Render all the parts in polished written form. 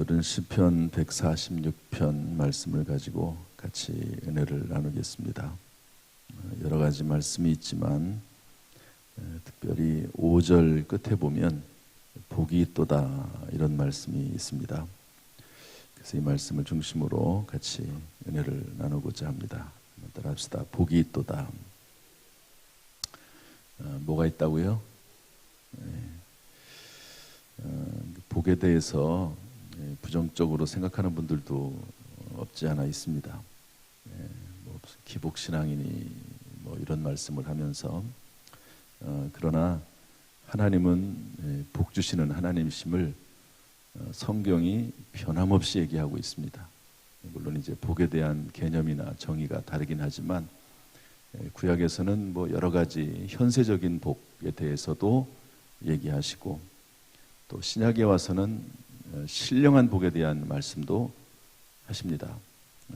오늘은 시편 146편 말씀을 가지고 같이 은혜를 나누겠습니다. 여러 가지 말씀이 있지만 특별히 5절 끝에 보면 복이 있도다 이런 말씀이 있습니다. 그래서 이 말씀을 중심으로 같이 은혜를 나누고자 합니다. 따라합시다. 복이 있도다. 뭐가 있다고요? 복에 대해서 부정적으로 생각하는 분들도 없지 않아 있습니다. 기복신앙이니 이런 말씀을 하면서 그러나 하나님은 복 주시는 하나님이심을 성경이 변함없이 얘기하고 있습니다. 물론 이제 복에 대한 개념이나 정의가 다르긴 하지만 구약에서는 여러 가지 현세적인 복에 대해서도 얘기하시고 또 신약에 와서는 신령한 복에 대한 말씀도 하십니다.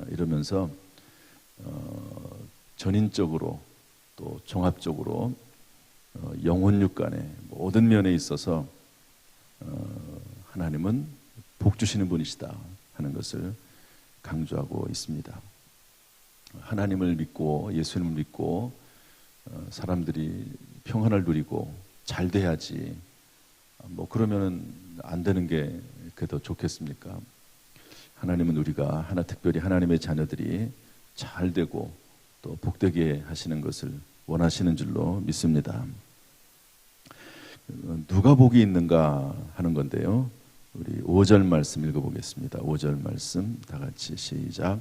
이러면서 전인적으로 또 종합적으로 영혼 육간의 모든 면에 있어서 하나님은 복 주시는 분이시다 하는 것을 강조하고 있습니다. 하나님을 믿고 예수님을 믿고 사람들이 평안을 누리고 잘 돼야지 그러면은 안 되는 게 그게 더 좋겠습니까? 하나님은 우리가 특별히 하나님의 자녀들이 잘 되고 또 복되게 하시는 것을 원하시는 줄로 믿습니다. 누가 복이 있는가 하는 건데요. 우리 5절 말씀 읽어보겠습니다. 5절 말씀 다 같이 시작.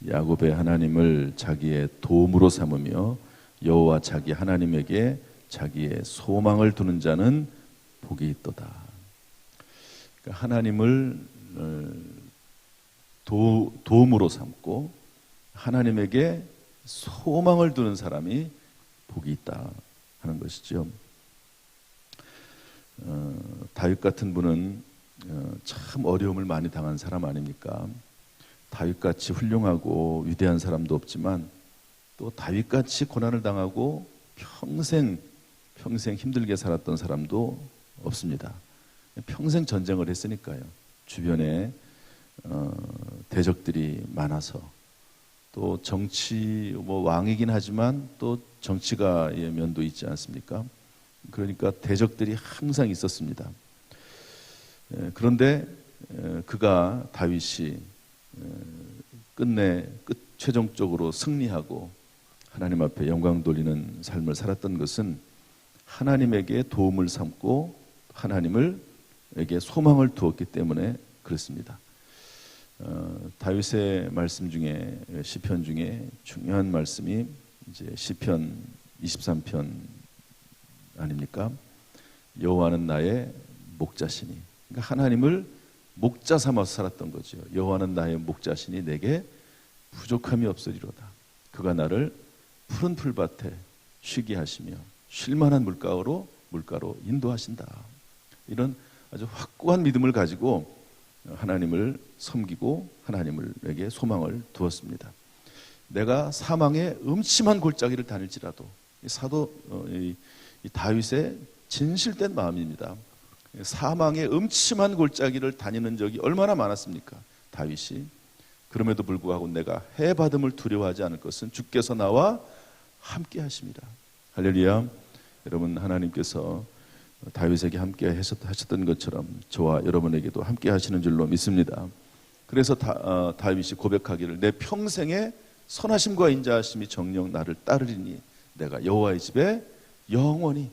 야곱의 하나님을 자기의 도움으로 삼으며 여호와 자기 하나님에게 자기의 소망을 두는 자는 복이 있도다. 그러니까 하나님을 도움으로 삼고 하나님에게 소망을 두는 사람이 복이 있다 하는 것이죠. 다윗 같은 분은 참 어려움을 많이 당한 사람 아닙니까? 다윗같이 훌륭하고 위대한 사람도 없지만 또 다윗같이 고난을 당하고 평생 힘들게 살았던 사람도 없습니다. 평생 전쟁을 했으니까요. 주변에 대적들이 많아서 또 정치 왕이긴 하지만 또 정치가의 면도 있지 않습니까? 그러니까 대적들이 항상 있었습니다. 그런데 그가 다윗이 최종적으로 승리하고 하나님 앞에 영광 돌리는 삶을 살았던 것은 하나님에게 도움을 삼고 하나님에게 소망을 두었기 때문에 그렇습니다. 다윗의 말씀 중에 시편 중에 중요한 말씀이 이제 시편 23편 아닙니까? 여호와는 나의 목자시니. 그러니까 하나님을 목자 삼아서 살았던 거죠. 여호와는 나의 목자시니 내게 부족함이 없으리로다. 그가 나를 푸른 풀밭에 쉬게 하시며 쉴만한 물가로 인도하신다. 이런 아주 확고한 믿음을 가지고 하나님을 섬기고 하나님에게 소망을 두었습니다. 내가 사망의 음침한 골짜기를 다닐지라도 사도 이 다윗의 진실된 마음입니다. 사망의 음침한 골짜기를 다니는 적이 얼마나 많았습니까? 다윗이. 그럼에도 불구하고 내가 해받음을 두려워하지 않을 것은 주께서 나와 함께 하십니다. 할렐루야. 여러분, 하나님께서 다윗에게 함께 하셨던 것처럼 저와 여러분에게도 함께 하시는 줄로 믿습니다. 그래서 다윗이 고백하기를 내 평생에 선하심과 인자하심이 정녕 나를 따르리니 내가 여호와의 집에 영원히,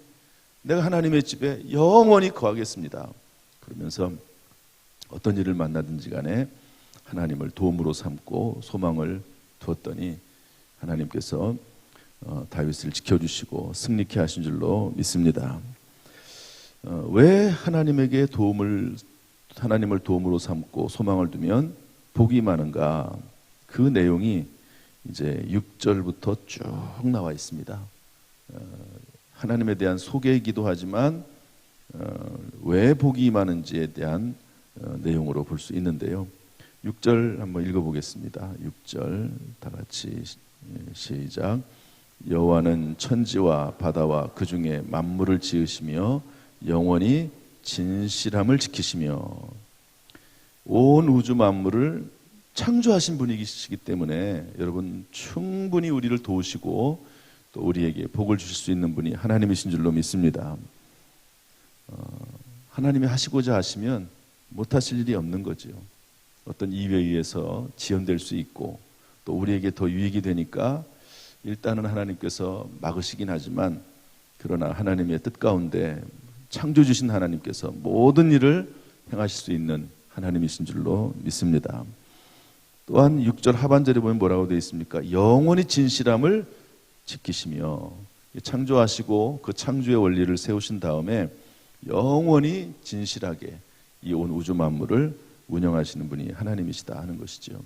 내가 하나님의 집에 영원히 거하겠습니다. 그러면서 어떤 일을 만나든지 간에 하나님을 도움으로 삼고 소망을 두었더니 하나님께서 다윗을 지켜주시고 승리케 하신 줄로 믿습니다. 왜 하나님을 도움으로 삼고 소망을 두면 복이 많은가? 그 내용이 이제 6절부터 쭉 나와 있습니다. 하나님에 대한 소개이기도 하지만 왜 복이 많은지에 대한 내용으로 볼 수 있는데요. 6절 한번 읽어보겠습니다. 6절 다 같이 시작. 여호와는 천지와 바다와 그 중에 만물을 지으시며 영원히 진실함을 지키시며 온 우주 만물을 창조하신 분이시기 때문에 여러분 충분히 우리를 도우시고 또 우리에게 복을 주실 수 있는 분이 하나님이신 줄로 믿습니다. 하나님이 하시고자 하시면 못하실 일이 없는 거죠. 어떤 이유에 의해서 지연될 수 있고 또 우리에게 더 유익이 되니까 일단은 하나님께서 막으시긴 하지만 그러나 하나님의 뜻 가운데 창조 주신 하나님께서 모든 일을 행하실 수 있는 하나님이신 줄로 믿습니다. 또한 6절 하반절에 보면 뭐라고 되어 있습니까? 영원히 진실함을 지키시며, 창조하시고 그 창조의 원리를 세우신 다음에 영원히 진실하게 이 온 우주 만물을 운영하시는 분이 하나님이시다 하는 것이죠.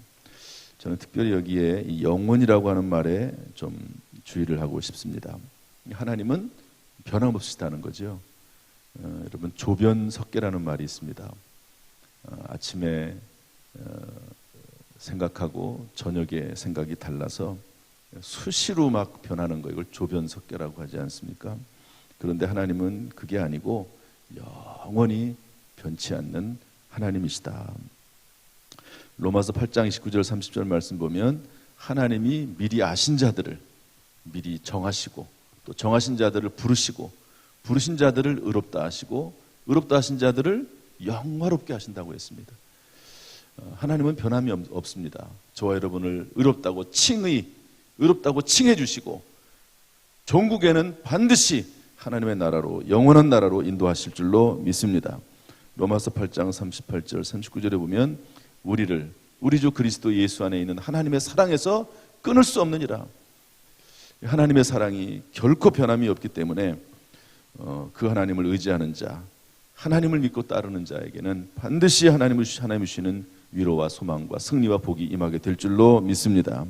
저는 특별히 여기에 이 영원이라고 하는 말에 좀 주의를 하고 싶습니다. 하나님은 변함없으시다는 거죠. 여러분 조변석계라는 말이 있습니다. 아침에 생각하고 저녁에 생각이 달라서 수시로 막 변하는 거, 이걸 조변석계라고 하지 않습니까? 그런데 하나님은 그게 아니고 영원히 변치 않는 하나님이시다. 로마서 8장 29절 30절 말씀 보면 하나님이 미리 아신 자들을 미리 정하시고 또 정하신 자들을 부르시고 부르신 자들을 의롭다 하시고 의롭다 하신 자들을 영화롭게 하신다고 했습니다. 하나님은 변함이 없습니다. 저와 여러분을 의롭다고 칭해 주시고 종국에는 반드시 하나님의 나라로 영원한 나라로 인도하실 줄로 믿습니다. 로마서 8장 38절 39절에 보면 우리 주 그리스도 예수 안에 있는 하나님의 사랑에서 끊을 수 없느니라. 하나님의 사랑이 결코 변함이 없기 때문에 그 하나님을 의지하는 자, 하나님을 믿고 따르는 자에게는 반드시 하나님이 주시는 위로와 소망과 승리와 복이 임하게 될 줄로 믿습니다.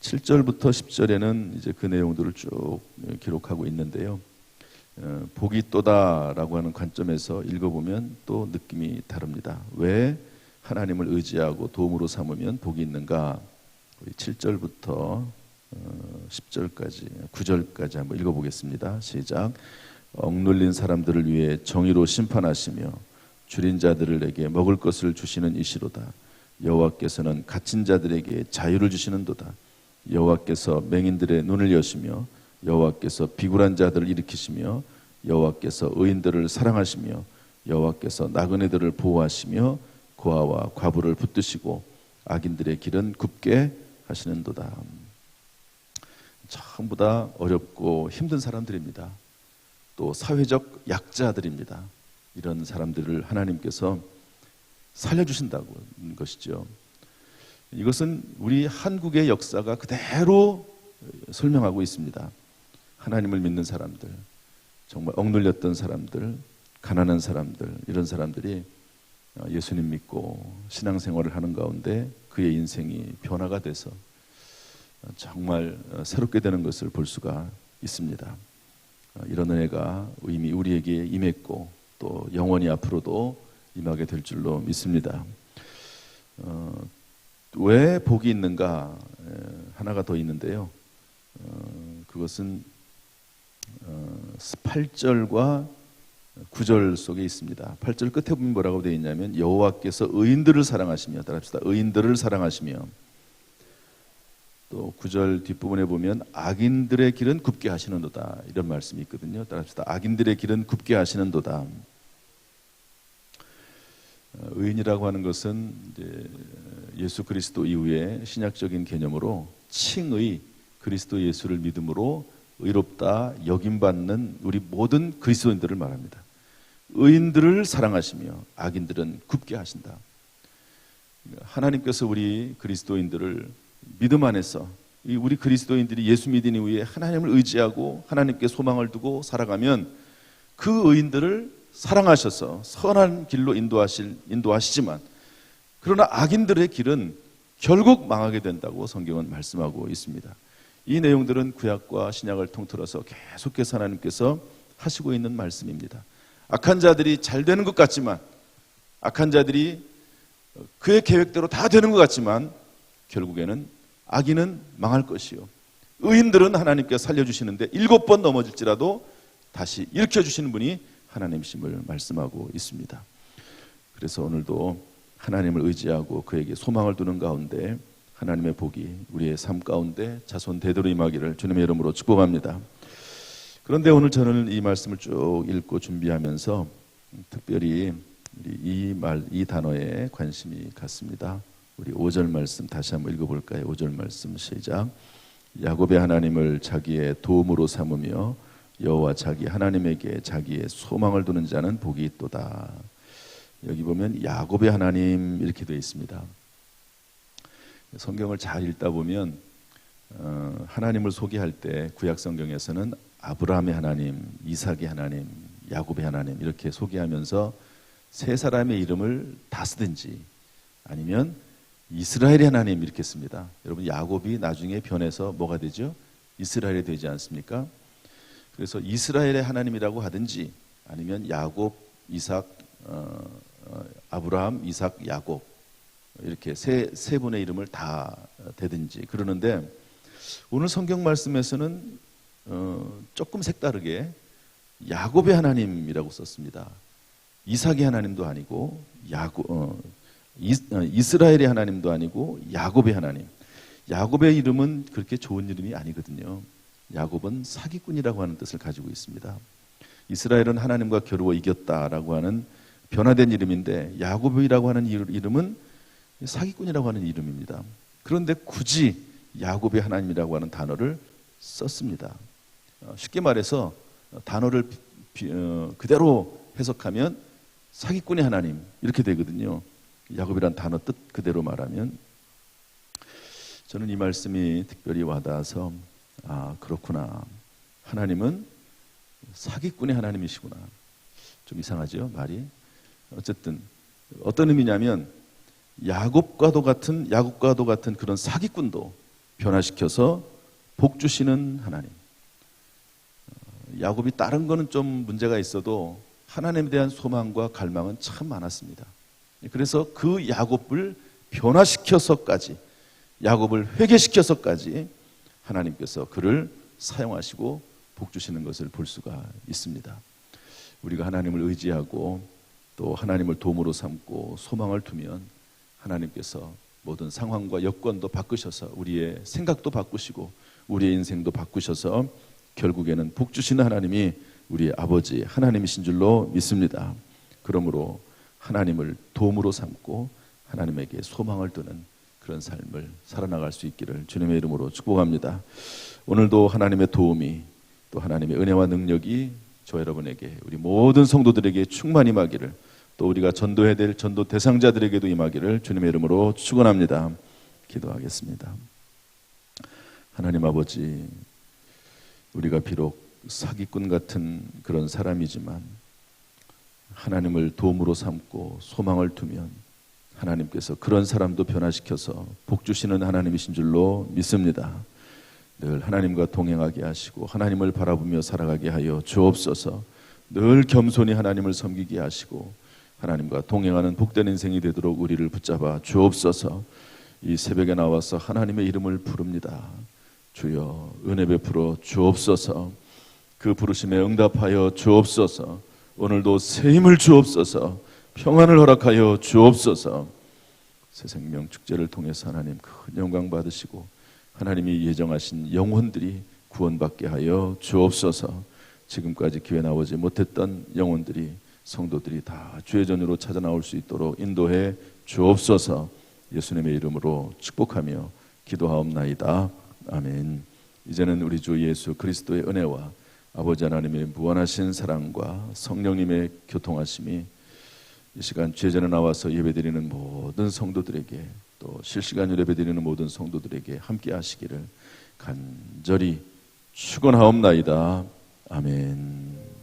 7절부터 10절에는 이제 그 내용들을 쭉 기록하고 있는데요. 복이 또다라고 하는 관점에서 읽어보면 또 느낌이 다릅니다. 왜 하나님을 의지하고 도움으로 삼으면 복이 있는가? 7절부터 10절까지 9절까지 한번 읽어보겠습니다. 시작. 억눌린 사람들을 위해 정의로 심판하시며 줄인 자들에게 먹을 것을 주시는 이시로다. 여호와께서는 갇힌 자들에게 자유를 주시는도다. 여호와께서 맹인들의 눈을 여시며 여호와께서 비굴한 자들을 일으키시며 여호와께서 의인들을 사랑하시며 여호와께서 나그네들을 보호하시며 고아와 과부를 붙드시고 악인들의 길은 굽게 하시는도다. 전부 다 어렵고 힘든 사람들입니다. 또 사회적 약자들입니다. 이런 사람들을 하나님께서 살려주신다는 것이죠. 이것은 우리 한국의 역사가 그대로 설명하고 있습니다. 하나님을 믿는 사람들, 정말 억눌렸던 사람들, 가난한 사람들, 이런 사람들이 예수님 믿고 신앙생활을 하는 가운데 그의 인생이 변화가 돼서 정말 새롭게 되는 것을 볼 수가 있습니다. 이런 은혜가 이미 우리에게 임했고 또 영원히 앞으로도 임하게 될 줄로 믿습니다. 왜 복이 있는가? 하나가 더 있는데요. 그것은 8절과 9절 속에 있습니다. 8절 끝에 보면 뭐라고 되어 있냐면 여호와께서 의인들을 사랑하시며, 따라합시다. 의인들을 사랑하시며, 또 9절 뒷부분에 보면 악인들의 길은 굽게 하시는도다, 이런 말씀이 있거든요. 따라합시다. 악인들의 길은 굽게 하시는도다. 의인이라고 하는 것은 이제 예수 그리스도 이후에 신약적인 개념으로 칭의, 그리스도 예수를 믿음으로 의롭다 여김받는 우리 모든 그리스도인들을 말합니다. 의인들을 사랑하시며 악인들은 굽게 하신다. 하나님께서 우리 그리스도인들을 믿음 안에서, 우리 그리스도인들이 예수 믿은 이후에 하나님을 의지하고 하나님께 소망을 두고 살아가면 그 의인들을 사랑하셔서 선한 길로 인도하시지만, 그러나 악인들의 길은 결국 망하게 된다고 성경은 말씀하고 있습니다. 이 내용들은 구약과 신약을 통틀어서 계속해서 하나님께서 하시고 있는 말씀입니다. 악한 자들이 잘 되는 것 같지만, 악한 자들이 그의 계획대로 다 되는 것 같지만 결국에는 악인은 망할 것이요, 의인들은 하나님께서 살려주시는데 7번 넘어질지라도 다시 일으켜주시는 분이 하나님이심을 말씀하고 있습니다. 그래서 오늘도 하나님을 의지하고 그에게 소망을 두는 가운데 하나님의 복이 우리의 삶 가운데 자손 대대로 임하기를 주님의 이름으로 축복합니다. 그런데 오늘 저는 이 말씀을 쭉 읽고 준비하면서 특별히 이 단어에 관심이 갔습니다. 우리 5절 말씀 다시 한번 읽어볼까요? 5절 말씀 시작. 야곱의 하나님을 자기의 도움으로 삼으며 여호와 자기 하나님에게 자기의 소망을 두는 자는 복이 있도다. 여기 보면 야곱의 하나님 이렇게 되어 있습니다. 성경을 잘 읽다 보면 하나님을 소개할 때 구약 성경에서는 아브라함의 하나님, 이삭의 하나님, 야곱의 하나님 이렇게 소개하면서 세 사람의 이름을 다 쓰든지 아니면 이스라엘의 하나님 이렇게 씁니다. 여러분 야곱이 나중에 변해서 뭐가 되죠? 이스라엘이 되지 않습니까? 그래서 이스라엘의 하나님이라고 하든지 아니면 야곱, 이삭, 아브라함, 이삭, 야곱 이렇게 세 분의 이름을 다 대든지 그러는데 오늘 성경 말씀에서는 조금 색다르게 야곱의 하나님이라고 썼습니다. 이삭의 하나님도 아니고 이스라엘의 하나님도 아니고 야곱의 하나님. 야곱의 이름은 그렇게 좋은 이름이 아니거든요. 야곱은 사기꾼이라고 하는 뜻을 가지고 있습니다. 이스라엘은 하나님과 겨루어 이겼다라고 하는 변화된 이름인데 야곱이라고 하는 이름은 사기꾼이라고 하는 이름입니다. 그런데 굳이 야곱의 하나님이라고 하는 단어를 썼습니다. 쉽게 말해서 단어를 그대로 해석하면 사기꾼의 하나님 이렇게 되거든요. 야곱이란 단어 뜻 그대로 말하면 저는 이 말씀이 특별히 와닿아서 그렇구나. 하나님은 사기꾼의 하나님이시구나. 좀 이상하죠 말이. 어쨌든 어떤 의미냐면 야곱과도 같은 그런 사기꾼도 변화시켜서 복 주시는 하나님. 야곱이 다른 거는 좀 문제가 있어도 하나님에 대한 소망과 갈망은 참 많았습니다. 그래서 그 야곱을 변화시켜서까지 야곱을 회개시켜서까지 하나님께서 그를 사용하시고 복 주시는 것을 볼 수가 있습니다. 우리가 하나님을 의지하고 또 하나님을 도움으로 삼고 소망을 두면 하나님께서 모든 상황과 여건도 바꾸셔서 우리의 생각도 바꾸시고 우리의 인생도 바꾸셔서 결국에는 복 주시는 하나님이 우리의 아버지 하나님이신 줄로 믿습니다. 그러므로 하나님을 도움으로 삼고 하나님에게 소망을 두는 그런 삶을 살아나갈 수 있기를 주님의 이름으로 축복합니다. 오늘도 하나님의 도움이 또 하나님의 은혜와 능력이 저 여러분에게 우리 모든 성도들에게 충만히 임하기를 또 우리가 전도해야 될 전도 대상자들에게도 임하기를 주님의 이름으로 축원합니다. 기도하겠습니다. 하나님 아버지, 우리가 비록 사기꾼 같은 그런 사람이지만 하나님을 도움으로 삼고 소망을 두면 하나님께서 그런 사람도 변화시켜서 복 주시는 하나님이신 줄로 믿습니다. 늘 하나님과 동행하게 하시고 하나님을 바라보며 살아가게 하여 주옵소서. 늘 겸손히 하나님을 섬기게 하시고 하나님과 동행하는 복된 인생이 되도록 우리를 붙잡아 주옵소서. 이 새벽에 나와서 하나님의 이름을 부릅니다. 주여 은혜 베풀어 주옵소서. 그 부르심에 응답하여 주옵소서. 오늘도 새 힘을 주옵소서. 평안을 허락하여 주옵소서. 새 생명 축제를 통해서 하나님 큰 영광 받으시고 하나님이 예정하신 영혼들이 구원받게 하여 주옵소서. 지금까지 기회 나오지 못했던 영혼들이 성도들이 다 주의 전으로 찾아 나올 수 있도록 인도해 주옵소서. 예수님의 이름으로 축복하며 기도하옵나이다. 아멘. 이제는 우리 주 예수 그리스도의 은혜와 아버지 하나님의 무한하신 사랑과 성령님의 교통하심이 이 시간 주의전에 나와서 예배드리는 모든 성도들에게 또 실시간으로 예배드리는 모든 성도들에게 함께 하시기를 간절히 축원하옵나이다. 아멘.